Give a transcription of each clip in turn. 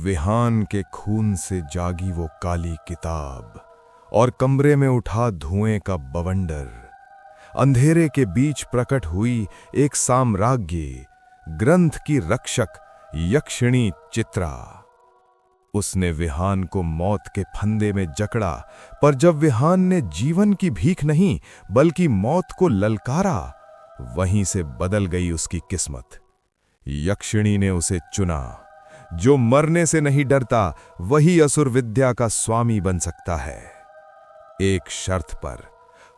विहान के खून से जागी वो काली किताब और कमरे में उठा धुएं का बवंडर। अंधेरे के बीच प्रकट हुई एक साम्राज्ञी, ग्रंथ की रक्षक यक्षिणी चित्रा। उसने विहान को मौत के फंदे में जकड़ा, पर जब विहान ने जीवन की भीख नहीं बल्कि मौत को ललकारा, वहीं से बदल गई उसकी किस्मत। यक्षिणी ने उसे चुना। जो मरने से नहीं डरता वही असुर विद्या का स्वामी बन सकता है, एक शर्त पर,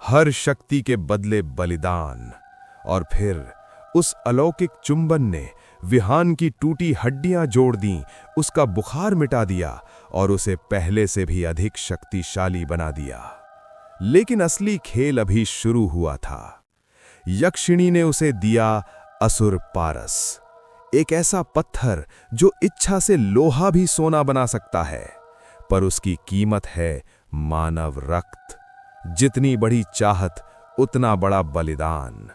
हर शक्ति के बदले बलिदान। और फिर उस अलौकिक चुंबन ने विहान की टूटी हड्डियां जोड़ दीं, उसका बुखार मिटा दिया और उसे पहले से भी अधिक शक्तिशाली बना दिया। लेकिन असली खेल अभी शुरू हुआ था। यक्षिणी ने उसे दिया असुर पारस, एक ऐसा पत्थर जो इच्छा से लोहा भी सोना बना सकता है, पर उसकी कीमत है मानव रक्त। जितनी बड़ी चाहत उतना बड़ा बलिदान।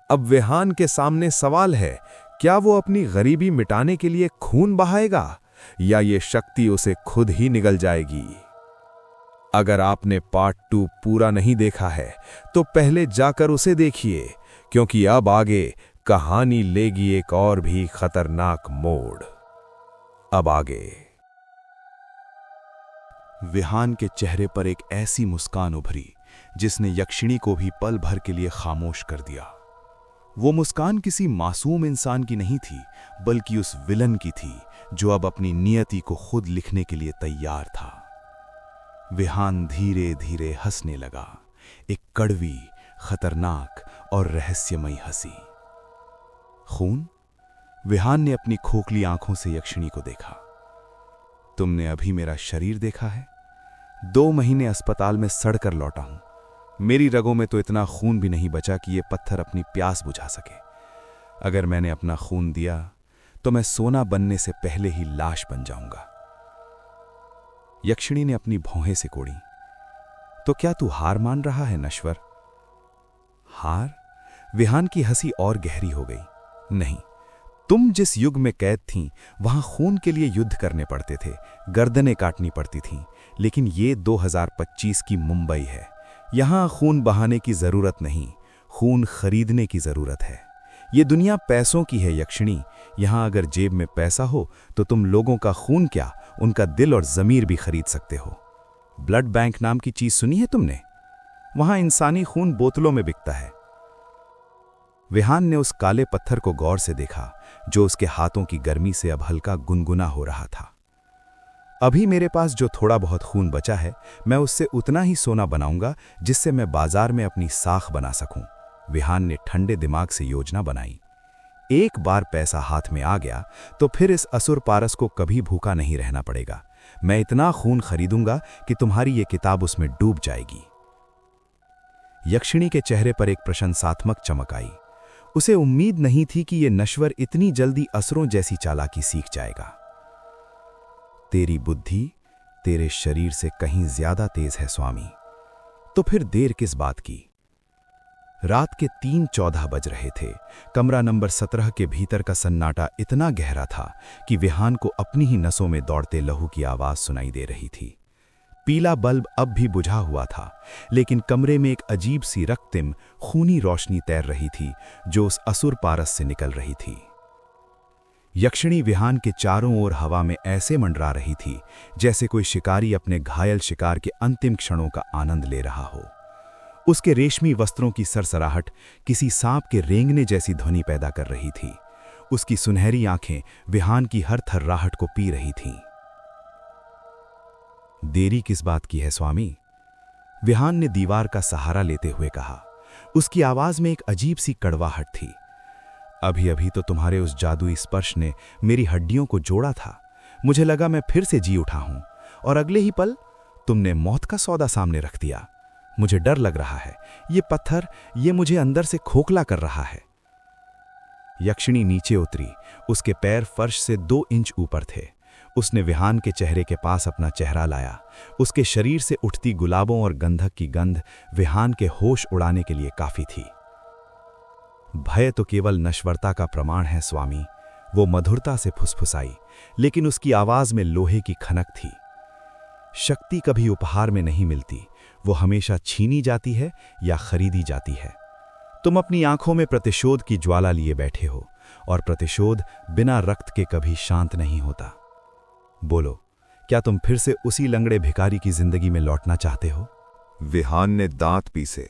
अब विहान के सामने सवाल है, क्या वो अपनी गरीबी मिटाने के लिए खून बहाएगा या ये शक्ति उसे खुद ही निगल जाएगी? अगर आपने पार्ट 2 पूरा नहीं देखा है तो पहले जाकर उसे देखिए, क्योंकि अब आगे कहानी लेगी एक और भी खतरनाक मोड़। अब आगे। विहान के चेहरे पर एक ऐसी मुस्कान उभरी जिसने यक्षिणी को भी पल भर के लिए खामोश कर दिया। वो मुस्कान किसी मासूम इंसान की नहीं थी, बल्कि उस विलन की थी जो अब अपनी नियति को खुद लिखने के लिए तैयार था। विहान धीरे धीरे हंसने लगा, एक कड़वी, खतरनाक और रहस्यमयी हंसी। खून? विहान ने अपनी खोखली आंखों से यक्षिणी को देखा। तुमने अभी मेरा शरीर देखा है? 2 महीने अस्पताल में सड़कर लौटा हूं। मेरी रगों में तो इतना खून भी नहीं बचा कि ये पत्थर अपनी प्यास बुझा सके। अगर मैंने अपना खून दिया तो मैं सोना बनने से पहले ही लाश बन जाऊंगा। यक्षिणी ने अपनी भौहें से कोड़ी। तो क्या तू हार मान रहा है नश्वर? हार? विहान की हंसी और गहरी हो गई। नहीं, तुम जिस युग में कैद थीं, वहां खून के लिए युद्ध करने पड़ते थे, गर्दनें काटनी पड़ती थीं। लेकिन ये 2025 की मुंबई है। यहां खून बहाने की जरूरत नहीं, खून खरीदने की जरूरत है। ये दुनिया पैसों की है यक्षिणी। यहां अगर जेब में पैसा हो तो तुम लोगों का खून क्या, उनका दिल और जमीर भी खरीद सकते हो। ब्लड बैंक नाम की चीज सुनी है तुमने? वहां इंसानी खून बोतलों में बिकता है। विहान ने उस काले पत्थर को गौर से देखा जो उसके हाथों की गर्मी से अब हल्का गुनगुना हो रहा था। अभी मेरे पास जो थोड़ा बहुत खून बचा है, मैं उससे उतना ही सोना बनाऊंगा जिससे मैं बाजार में अपनी साख बना सकूं। विहान ने ठंडे दिमाग से योजना बनाई। एक बार पैसा हाथ में आ गया तो फिर इस असुर पारस को कभी भूखा नहीं रहना पड़ेगा। मैं इतना खून खरीदूंगा कि तुम्हारी ये किताब उसमें डूब जाएगी। यक्षिणी के चेहरे पर एक प्रशंसात्मक चमक आई। उसे उम्मीद नहीं थी कि ये नश्वर इतनी जल्दी असुरों जैसी चालाकी सीख जाएगा। तेरी बुद्धि तेरे शरीर से कहीं ज्यादा तेज है स्वामी। तो फिर देर किस बात की? रात के 3:14 बज रहे थे। कमरा नंबर 17 के भीतर का सन्नाटा इतना गहरा था कि विहान को अपनी ही नसों में दौड़ते लहू की आवाज सुनाई दे रही थी। पीला बल्ब अब भी बुझा हुआ था, लेकिन कमरे में एक अजीब सी रक्तिम, खूनी रोशनी तैर रही थी जो उस असुर पारस से निकल रही थी। यक्षिणी विहान के चारों ओर हवा में ऐसे मंडरा रही थी जैसे कोई शिकारी अपने घायल शिकार के अंतिम क्षणों का आनंद ले रहा हो। उसके रेशमी वस्त्रों की सरसराहट किसी सांप के रेंगने जैसी ध्वनि पैदा कर रही थी। उसकी सुनहरी आंखें विहान की हर थर्राहट को पी रही थीं। देरी किस बात की है स्वामी? विहान ने दीवार का सहारा लेते हुए कहा। उसकी आवाज में एक अजीब सी कड़वाहट थी। अभी अभी तो तुम्हारे उस जादुई स्पर्श ने मेरी हड्डियों को जोड़ा था। मुझे लगा मैं फिर से जी उठा हूं, और अगले ही पल तुमने मौत का सौदा सामने रख दिया। मुझे डर लग रहा है। ये पत्थर, ये मुझे अंदर से खोखला कर रहा है। यक्षिणी नीचे उतरी। उसके पैर फर्श से 2 इंच ऊपर थे। उसने विहान के चेहरे के पास अपना चेहरा लाया। उसके शरीर से उठती गुलाबों और गंधक की गंध विहान के होश उड़ाने के लिए काफी थी। भय तो केवल नश्वरता का प्रमाण है स्वामी। वो मधुरता से फुसफुसाई, लेकिन उसकी आवाज में लोहे की खनक थी। शक्ति कभी उपहार में नहीं मिलती, वो हमेशा छीनी जाती है या खरीदी जाती है। तुम अपनी आंखों में प्रतिशोध की ज्वाला लिए बैठे हो, और प्रतिशोध बिना रक्त के कभी शांत नहीं होता। बोलो, क्या तुम फिर से उसी लंगड़े भिखारी की जिंदगी में लौटना चाहते हो? विहान ने दांत पीसे।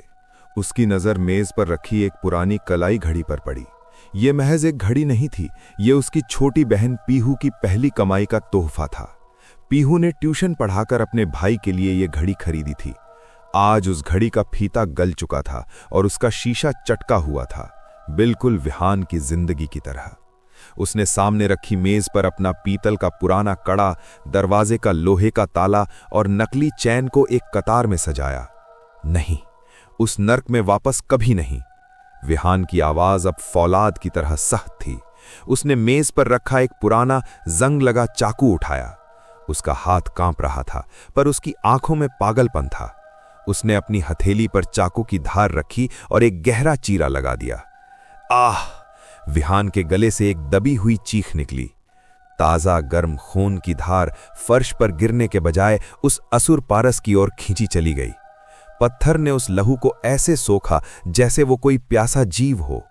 उसकी नजर मेज पर रखी एक पुरानी कलाई घड़ी पर पड़ी। ये महज एक घड़ी नहीं थी, ये उसकी छोटी बहन पीहू की पहली कमाई का तोहफा था। पीहू ने ट्यूशन पढ़ाकर अपने भाई के लिए ये घड़ी खरीदी थी। आज उस घड़ी का फीता गल चुका था और उसका शीशा चटका हुआ था, बिल्कुल विहान की जिंदगी की तरह। उसने सामने रखी मेज पर अपना पीतल का पुराना कड़ा, दरवाजे का लोहे का ताला और नकली चैन को एक कतार में सजाया। नहीं, उस नर्क में वापस कभी नहीं। विहान की आवाज अब फौलाद की तरह सख्त थी। उसने मेज पर रखा एक पुराना जंग लगा चाकू उठाया। उसका हाथ कांप रहा था, पर उसकी आंखों में पागलपन था। उसने अपनी हथेली पर चाकू की धार रखी और एक गहरा चीरा लगा दिया। आह! विहान के गले से एक दबी हुई चीख निकली। ताजा गर्म खून की धार फर्श पर गिरने के बजाय उस असुर पारस की ओर खींची चली गई। पत्थर ने उस लहू को ऐसे सोखा जैसे वो कोई प्यासा जीव हो।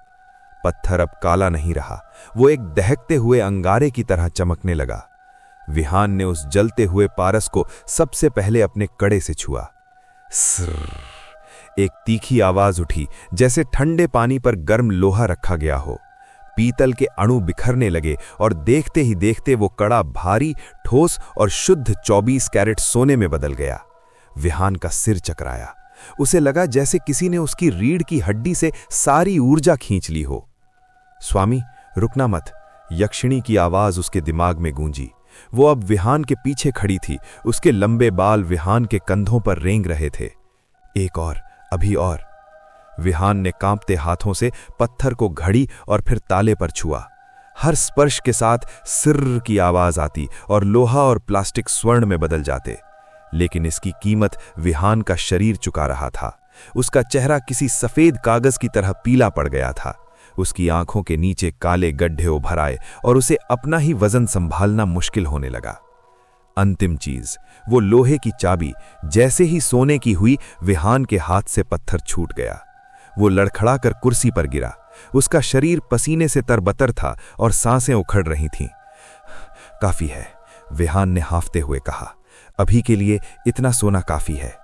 पत्थर अब काला नहीं रहा, वो एक दहकते हुए अंगारे की तरह चमकने लगा। विहान ने उस जलते हुए पारस को सबसे पहले अपने कड़े से छुआ। एक तीखी आवाज उठी, जैसे ठंडे पानी पर गर्म लोहा रखा गया हो। पीतल के अणु बिखरने लगे और देखते ही देखते वो कड़ा भारी, ठोस और शुद्ध 24 कैरेट सोने में बदल गया। विहान का सिर चकराया। उसे लगा जैसे किसी ने उसकी रीढ़ की हड्डी से सारी ऊर्जा खींच ली हो। स्वामी, रुकना मत, यक्षिणी की आवाज उसके दिमाग में गूंजी। वो अब विहान के पीछे खड़ी थी। उसके लंबे बाल विहान के कंधों पर रेंग रहे थे। एक और, अभी और। विहान ने कांपते हाथों से पत्थर को घड़ी और फिर ताले पर छुआ। हर स्पर्श के साथ सिर्र की आवाज आती और लोहा और प्लास्टिक स्वर्ण में बदल जाते। लेकिन इसकी कीमत विहान का शरीर चुका रहा था। उसका चेहरा किसी सफेद कागज की तरह पीला पड़ गया था। उसकी आंखों के नीचे काले गड्ढे उभर आए और उसे अपना ही वजन संभालना मुश्किल होने लगा। अंतिम चीज, वो लोहे की चाबी जैसे ही सोने की हुई, विहान के हाथ से पत्थर छूट गया। वो लड़खड़ाकर कुर्सी पर गिरा। उसका शरीर पसीने से तरबतर था और सांसें उखड़ रही थीं। काफी है, विहान ने हांफते हुए कहा। अभी के लिए इतना सोना काफी है।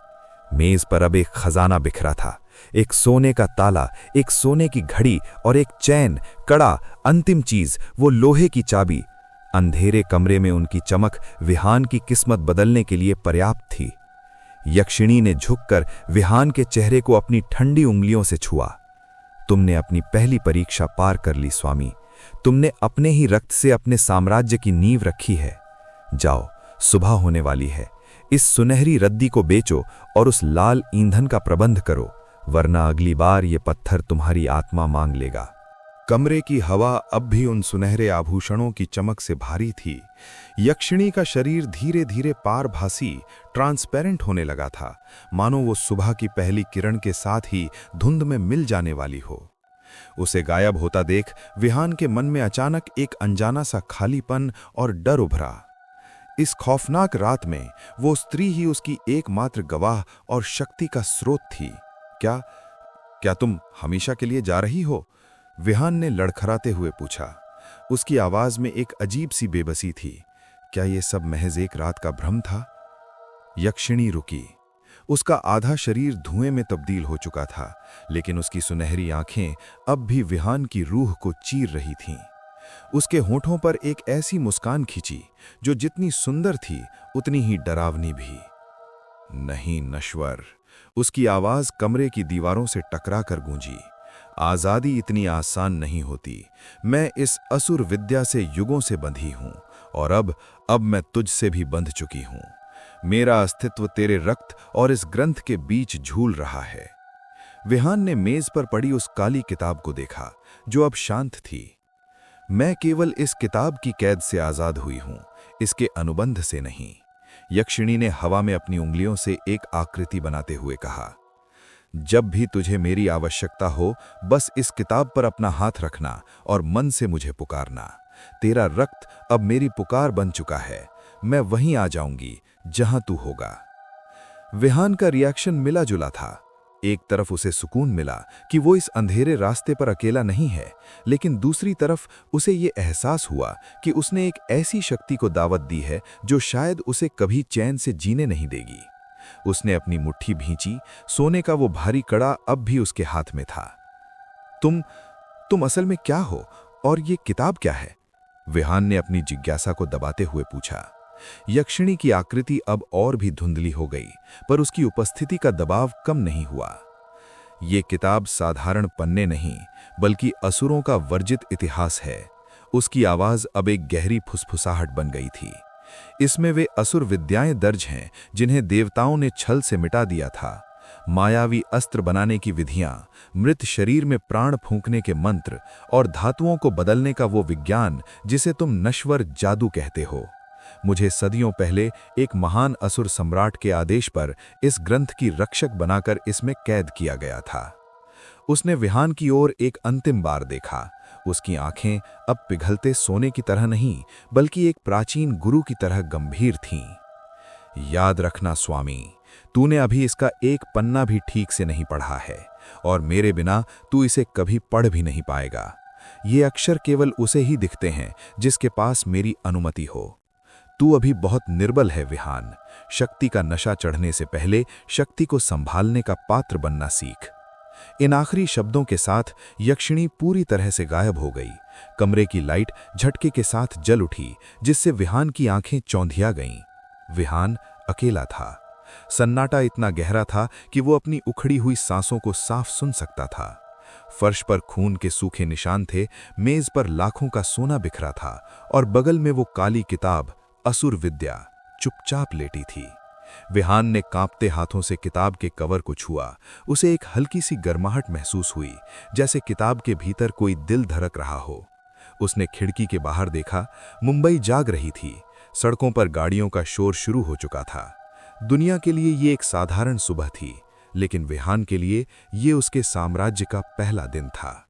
मेज पर अब एक खजाना बिखरा था। एक सोने का ताला, एक सोने की घड़ी और एक चैन, कड़ा, अंतिम चीज वो लोहे की चाबी। अंधेरे कमरे में उनकी चमक विहान की किस्मत बदलने के लिए पर्याप्त थी। यक्षिणी ने झुककर विहान के चेहरे को अपनी ठंडी उंगलियों से छुआ। तुमने अपनी पहली परीक्षा पार कर ली स्वामी। तुमने अपने ही रक्त से अपने साम्राज्य की नींव रखी है। जाओ, सुबह होने वाली है। इस सुनहरी रद्दी को बेचो और उस लाल ईंधन का प्रबंध करो, वरना अगली बार ये पत्थर तुम्हारी आत्मा मांग लेगा। कमरे की हवा अब भी उन सुनहरे आभूषणों की चमक से भारी थी। यक्षिणी का शरीर धीरे धीरे पारभासी, ट्रांसपेरेंट होने लगा था, मानो वो सुबह की पहली किरण के साथ ही धुंध में मिल जाने वाली हो। उसे गायब होता देख विहान के मन में अचानक एक अनजाना सा खालीपन और डर उभरा। इस खौफनाक रात में वो स्त्री ही उसकी एकमात्र गवाह और शक्ति का स्रोत थी। क्या तुम हमेशा के लिए जा रही हो? विहान ने लड़खड़ाते हुए पूछा। उसकी आवाज में एक अजीब सी बेबसी थी। क्या ये सब महज एक रात का भ्रम था? यक्षिणी रुकी। उसका आधा शरीर धुएं में तब्दील हो चुका था, लेकिन उसकी सुनहरी आंखें अब भी विहान की रूह को चीर रही थीं। उसके होठों पर एक ऐसी मुस्कान खिंची जो जितनी सुंदर थी उतनी ही डरावनी भी। नहीं नश्वर, उसकी आवाज कमरे की दीवारों से टकरा कर गूंजी। आजादी इतनी आसान नहीं होती। मैं इस असुर विद्या से युगों से बंधी हूं और अब मैं तुझसे भी बंध चुकी हूं। मेरा अस्तित्व तेरे रक्त और इस ग्रंथ के बीच झूल रहा है। विहान ने मेज पर पड़ी उस काली किताब को देखा जो अब शांत थी। मैं केवल इस किताब की कैद से आजाद हुई हूं, इसके अनुबंध से नहीं। यक्षिणी ने हवा में अपनी उंगलियों से एक आकृति बनाते हुए कहा। जब भी तुझे मेरी आवश्यकता हो, बस इस किताब पर अपना हाथ रखना और मन से मुझे पुकारना। तेरा रक्त अब मेरी पुकार बन चुका है, मैं वहीं आ जाऊंगी जहां तू होगा। विहान का रिएक्शन मिला जुला था। एक तरफ उसे सुकून मिला कि वो इस अंधेरे रास्ते पर अकेला नहीं है, लेकिन दूसरी तरफ उसे ये एहसास हुआ कि उसने एक ऐसी शक्ति को दावत दी है जो शायद उसे कभी चैन से जीने नहीं देगी। उसने अपनी मुट्ठी भींची, सोने का वो भारी कड़ा अब भी उसके हाथ में था। तुम असल में क्या हो और ये किताब क्या है? विहान ने अपनी जिज्ञासा को दबाते हुए पूछा। यक्षिणी की आकृति अब और भी धुंधली हो गई, पर उसकी उपस्थिति का दबाव कम नहीं हुआ। ये किताब साधारण पन्ने नहीं, बल्कि असुरों का वर्जित इतिहास है। उसकी आवाज अब एक गहरी फुसफुसाहट बन गई थी। इसमें वे असुर विद्याएं दर्ज हैं जिन्हें देवताओं ने छल से मिटा दिया था। मायावी अस्त्र बनाने की विधियां, मृत शरीर में प्राण फूंकने के मंत्र और धातुओं को बदलने का वो विज्ञान जिसे तुम नश्वर जादू कहते हो। मुझे सदियों पहले एक महान असुर सम्राट के आदेश पर इस ग्रंथ की रक्षक बनाकर इसमें कैद किया गया था। उसने विहान की ओर एक अंतिम बार देखा। उसकी आंखें अब पिघलते सोने की तरह नहीं, बल्कि एक प्राचीन गुरु की तरह गंभीर थीं। याद रखना स्वामी, तूने अभी इसका एक पन्ना भी ठीक से नहीं पढ़ा है, और मेरे बिना तू इसे कभी पढ़ भी नहीं पाएगा। ये अक्षर केवल उसे ही दिखते हैं जिसके पास मेरी अनुमति हो। तू अभी बहुत निर्बल है विहान। शक्ति का नशा चढ़ने से पहले शक्ति को संभालने का पात्र बनना सीख। इन आखिरी शब्दों के साथ यक्षिणी पूरी तरह से गायब हो गई। कमरे की लाइट झटके के साथ जल उठी, जिससे विहान की आंखें चौंधिया गईं। विहान अकेला था। सन्नाटा इतना गहरा था कि वो अपनी उखड़ी हुई सांसों को साफ सुन सकता था। फर्श पर खून के सूखे निशान थे, मेज पर लाखों का सोना बिखरा था, और बगल में वो काली किताब असुर विद्या चुपचाप लेटी थी। विहान ने कांपते हाथों से किताब के कवर को छुआ। उसे एक हल्की सी गर्माहट महसूस हुई, जैसे किताब के भीतर कोई दिल धड़क रहा हो। उसने खिड़की के बाहर देखा। मुंबई जाग रही थी। सड़कों पर गाड़ियों का शोर शुरू हो चुका था। दुनिया के लिए ये एक साधारण सुबह थी, लेकिन विहान के लिए ये उसके साम्राज्य का पहला दिन था।